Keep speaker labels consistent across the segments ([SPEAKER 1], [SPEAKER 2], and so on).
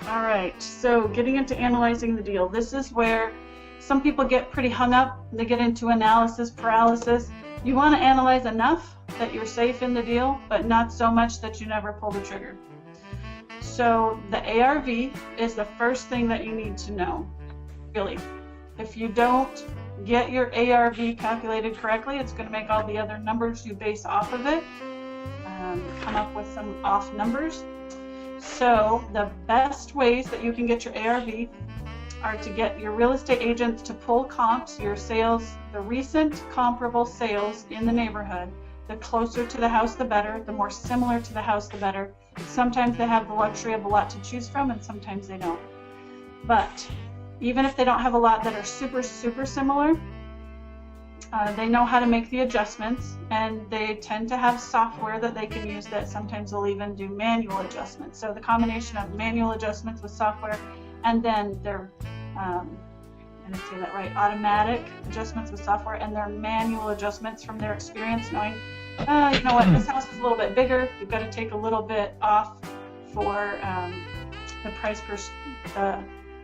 [SPEAKER 1] All right, so getting into analyzing the deal. This is where some people get pretty hung up. They get into analysis paralysis. You want to analyze enough that you're safe in the deal, but not so much that you never pull the trigger. So the A.R.V is the first thing that you need to know, really. If you don't get your A.R.V calculated correctly, it's going to make all the other numbers you base off of it come up with some off numbers. So the best ways that you can get your A.R.V are to get your real estate agents to pull comps, your sales, the recent comparable sales in the neighborhood. The closer to the house, the better. The more similar to the house, the better. Sometimes they have the luxury of a lot to choose from, and sometimes they don't. But even if they don't have a lot that are super, super similar, they know how to make the adjustments, and they tend to have software that they can use that sometimes they'll even do manual adjustments. So the combination of manual adjustments with software, and then their, I didn't say that right, automatic adjustments with software, and their manual adjustments from their experience, knowing, you know what, this house is a little bit bigger, we've got to take a little bit off for the price per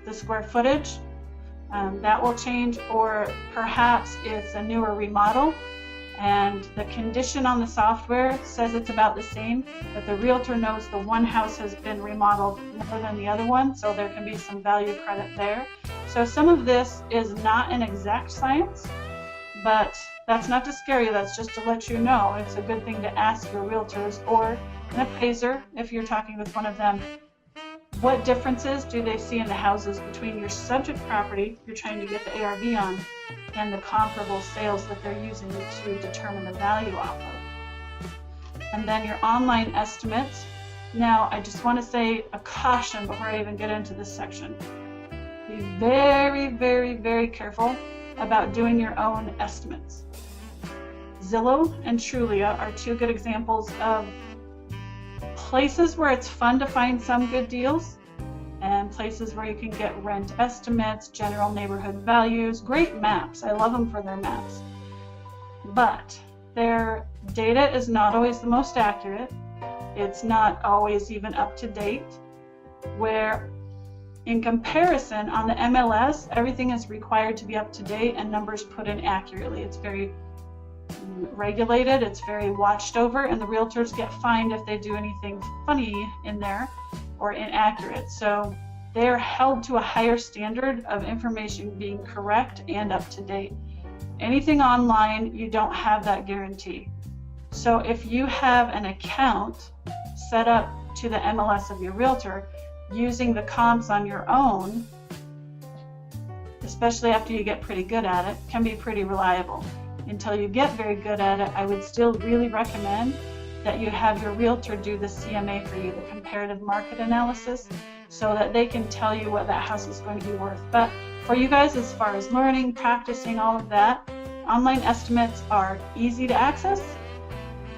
[SPEAKER 1] the square footage. That will change, or perhaps it's a newer remodel and the condition on the software says it's about the same, but the realtor knows the one house has been remodeled more than the other one, so there can be some value credit there. So some of this is not an exact science, but that's not to scare you, that's just to let you know it's a good thing to ask your realtors or an appraiser if you're talking with one of them. What differences do they see in the houses between your subject property you're trying to get the A.R.V on and the comparable sales that they're using to determine the value off of? And then your online estimates. Now, I just want to say a caution before I even get into this section. Be very, very, very careful about doing your own estimates. Zillow and Trulia are two good examples of places where it's fun to find some good deals, and places where you can get rent estimates, general neighborhood values, great maps. I love them for their maps. But their data is not always the most accurate. It's not always even up to date, where in comparison on the MLS, everything is required to be up to date and numbers put in accurately. It's very regulated, it's very watched over, and the realtors get fined if they do anything funny in there or inaccurate. So they're held to a higher standard of information being correct and up to date. Anything online, you don't have that guarantee. So if you have an account set up to the MLS of your realtor using the comps on your own, especially after you get pretty good at it, can be pretty reliable. Until you get very good at it, I would still really recommend that you have your realtor do the CMA for you, the comparative market analysis, so that they can tell you what that house is going to be worth. But for you guys, as far as learning, practicing, all of that, online estimates are easy to access,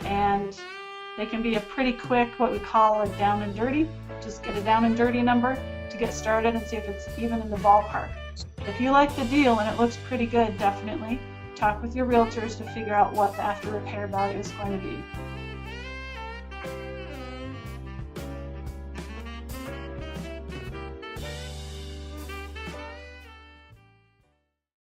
[SPEAKER 1] and they can be a pretty quick, what we call a down and dirty. Just get a down and dirty number to get started and see if it's even in the ballpark. If you like the deal and it looks pretty good, definitely talk with your realtors to figure out what the after repair value is going to be.